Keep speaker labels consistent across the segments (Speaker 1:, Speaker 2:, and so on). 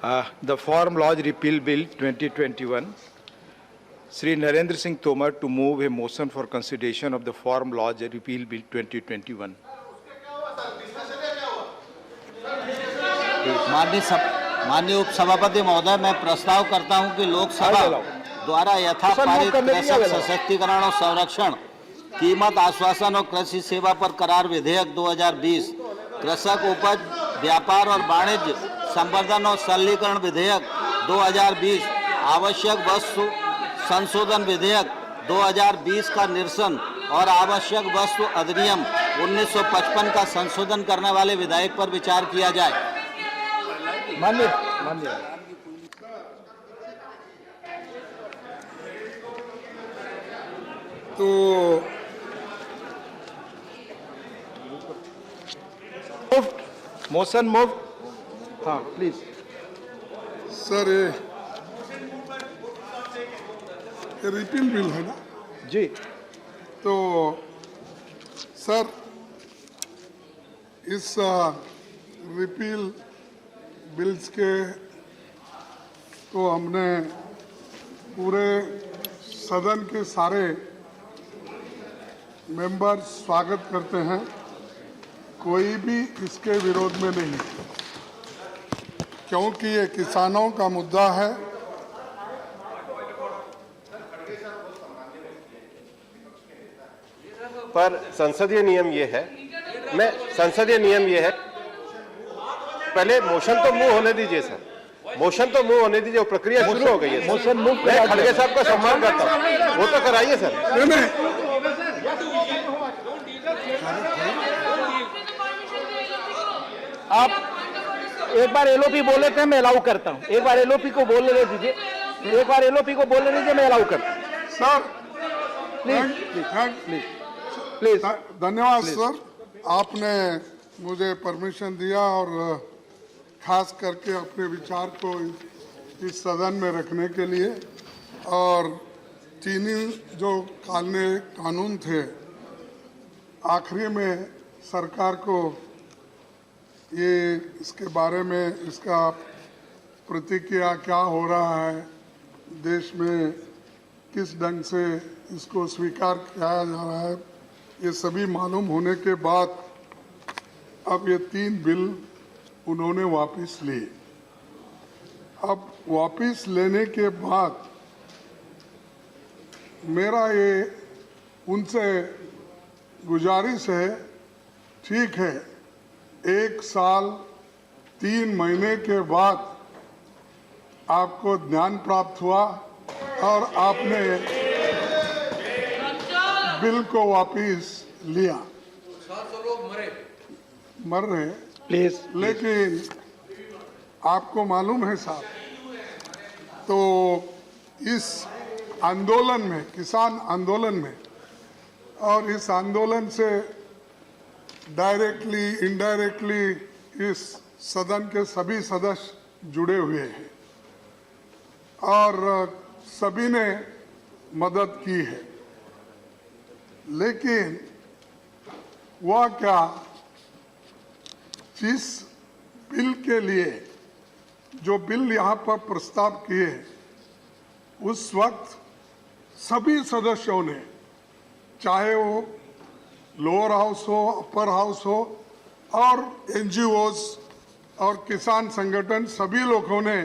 Speaker 1: The Farm Laws Repeal Bill 2021. Sri Narendra Singh Tomar to move a motion for consideration of the Farm Laws Repeal Bill 2021.
Speaker 2: माननीय उपसभापति महोदय, मैं प्रस्ताव करता हूं कि लोकसभा द्वारा यथापारित कृषक सशक्तिकरण और संरक्षण, कीमत आश्वासन और कृषि सेवा पर करार विधेयक 2020, कृषक उपज व्यापार और वाणिज्य संवर्धन और सरलीकरण विधेयक 2020, आवश्यक वस्तु संशोधन विधेयक 2020 का निरसन और आवश्यक वस्तु अधिनियम 1955 का संशोधन करने वाले विधेयक पर विचार किया जाए।
Speaker 1: मान्य
Speaker 3: तो
Speaker 1: मोशन मूव। हाँ प्लीज
Speaker 3: सर, ये रिपील बिल है ना
Speaker 1: जी।
Speaker 3: तो सर, इस रिपील बिल्स के तो हमने पूरे सदन के सारे मेंबर स्वागत करते हैं। कोई भी इसके विरोध में नहीं, क्योंकि ये किसानों का मुद्दा है।
Speaker 4: पर संसदीय नियम ये है, पहले मोशन तो मूव होने दीजिए सर, मोशन तो मूव होने दीजिए, प्रक्रिया शुरू हो गई है।
Speaker 1: मोशन मूव
Speaker 4: मैं खड़गे साहब का सम्मान करता हूँ, वो तो कराइए सर।
Speaker 1: आप एक बार एलओपी बोले थे, मैं अलाउ करता हूँ। एक बार एलओपी को बोलने दीजिए, मैं अलाउ करता हूँ।
Speaker 3: सर
Speaker 1: प्लीज
Speaker 3: धन्यवाद सर, आपने मुझे परमिशन दिया और खास करके अपने विचार को इस सदन में रखने के लिए। और चीनी जो कानून थे, आखिरी में सरकार को ये इसके बारे में इसका प्रतिक्रिया क्या हो रहा है, देश में किस ढंग से इसको स्वीकार किया जा रहा है, ये सभी मालूम होने के बाद अब ये 3 बिल उन्होंने वापस लिए। अब वापस लेने के बाद मेरा ये उनसे गुजारिश है, ठीक है 1 साल 3 महीने के बाद आपको ज्ञान प्राप्त हुआ और आपने बिल को वापस लिया। मर रहे
Speaker 1: प्लीज,
Speaker 3: लेकिन आपको मालूम है साहब, तो इस आंदोलन में, किसान आंदोलन में, और इस आंदोलन से डायरेक्टली इनडायरेक्टली इस सदन के सभी सदस्य जुड़े हुए हैं और सभी ने मदद की है। लेकिन वह क्या, जिस बिल के लिए जो बिल यहाँ पर प्रस्ताव किए, उस वक्त सभी सदस्यों ने, चाहे वो लोअर हाउस हो, अपर हाउस हो, और एनजीओज और किसान संगठन, सभी लोगों ने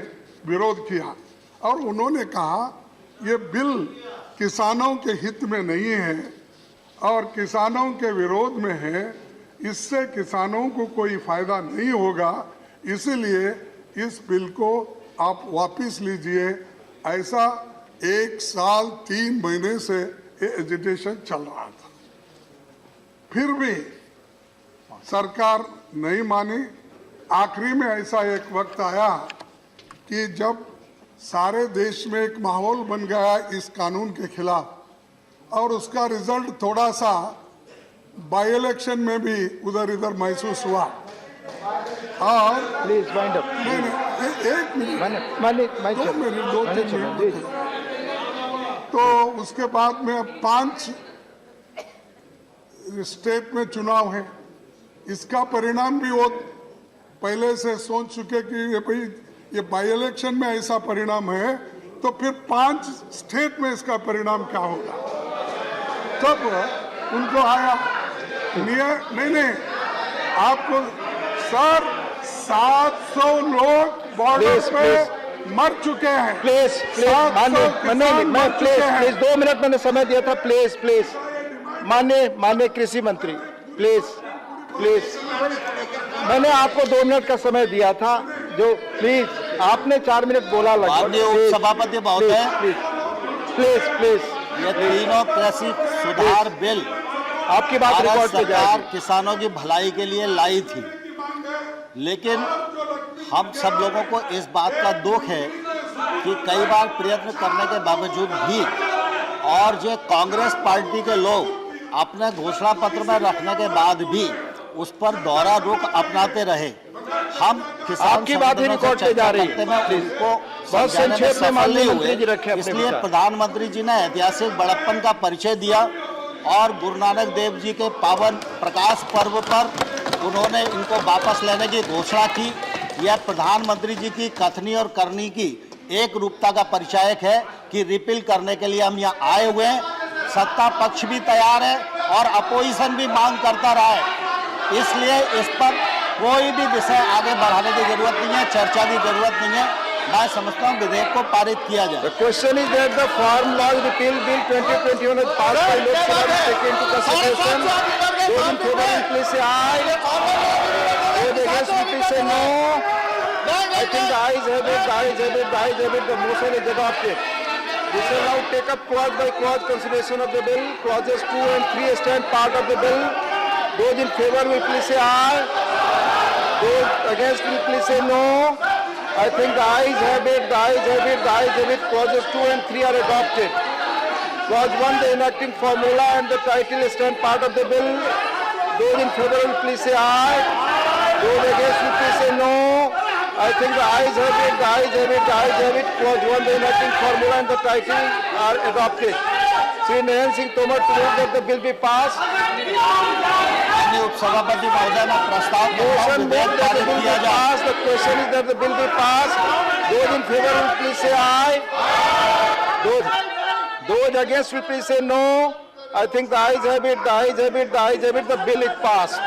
Speaker 3: विरोध किया और उन्होंने कहा ये बिल किसानों के हित में नहीं है और किसानों के विरोध में है, इससे किसानों को कोई फायदा नहीं होगा, इसीलिए इस बिल को आप वापस लीजिए। ऐसा 1 साल 3 महीने से ये एजिटेशन चल रहा था, फिर भी सरकार नहीं मानी। आखिरी में ऐसा एक वक्त आया कि जब सारे देश में एक माहौल बन गया इस कानून के खिलाफ और उसका रिजल्ट थोड़ा सा बाई इलेक्शन में भी उधर इधर महसूस हुआ। और
Speaker 1: प्लीज वाइंड अप।
Speaker 3: एक मिनट, 2-3 मिनट। तो उसके बाद में अब 5 स्टेट में चुनाव है, इसका परिणाम भी वो पहले से सोच चुके कि ये भाई ये बाई इलेक्शन में ऐसा परिणाम है तो फिर 5 स्टेट में इसका परिणाम क्या होगा? तब उनको आया नहीं आपको सर 700 लोग बॉर्डर पे मर चुके हैं।
Speaker 1: प्लीज प्लीज 2 मिनट मैंने समय दिया था। प्लीज माननीय कृषि मंत्री प्लीज मैंने आपको 2 मिनट का समय दिया था, जो प्लीज आपने 4 मिनट बोला लगभग।
Speaker 2: माननीय उपसभापति महोदय,
Speaker 1: प्लीज
Speaker 2: ये तीनों कृषि सुधार बिल
Speaker 1: आपकी बात
Speaker 2: भारत
Speaker 1: रिकॉर्ड पे
Speaker 2: सरकार
Speaker 1: जाएगी।
Speaker 2: किसानों की भलाई के लिए लाई थी, लेकिन हम सब लोगों को इस बात का दुख है कि कई बार प्रयत्न करने के बावजूद भी और जो कांग्रेस पार्टी के लोग अपने घोषणा पत्र में रखने के बाद भी उस पर दोहरा रुख अपनाते रहे। हम किसान
Speaker 1: आपकी बात ही रिकॉर्ड पे जा रही है।
Speaker 2: उनको
Speaker 1: बहुत संक्षेप में माननीय मंत्री जी रखे अपने
Speaker 2: इसलिए
Speaker 1: विचार।
Speaker 2: प्रधानमंत्री जी ने ऐतिहासिक बड़प्पन का परिचय दिया और गुरु नानक देव जी के पावन प्रकाश पर्व पर उन्होंने इनको वापस लेने की घोषणा की। यह प्रधानमंत्री जी की कथनी और करनी की एक रूपता का परिचायक है कि रिपील करने के लिए हम यहाँ आए हुए हैं। सत्ता पक्ष भी तैयार है और अपोजिशन भी मांग करता रहा है, इसलिए इस पर कोई भी विषय आगे बढ़ाने की जरूरत नहीं है, चर्चा की जरूरत नहीं है। मैं समझता हूँ विधेयक को पारित किया जाए।
Speaker 1: The question is that the Farm Law Repeal Bill 2021 is passed by Lok Sabha to take into consideration. Those in favor will please say aye. Those against will please say no. I think the ayes have it. The motion is adopted. We shall now take up clause by clause consideration of the bill. Clauses 2 and 3 stand part of the bill. Those in favor will please say aye. Those against will please say no. I think the ayes have it. Clauses 2 and 3 are adopted. Clause 1, the enacting formula and the title stand part of the bill. Those in favor will please say aye. Those against will please say no. I think the ayes have it. Clause 1, the enacting formula and the title are adopted. Shri Narendra Singh Tomar to move that the bill be passed.
Speaker 2: माननीय उपसभापति महोदय ने प्रस्ताव
Speaker 1: Motion made that the bill be passed. The question is that the bill be passed. Those in favor will please say aye. Those against will please say no. I think the ayes have it. The bill is passed.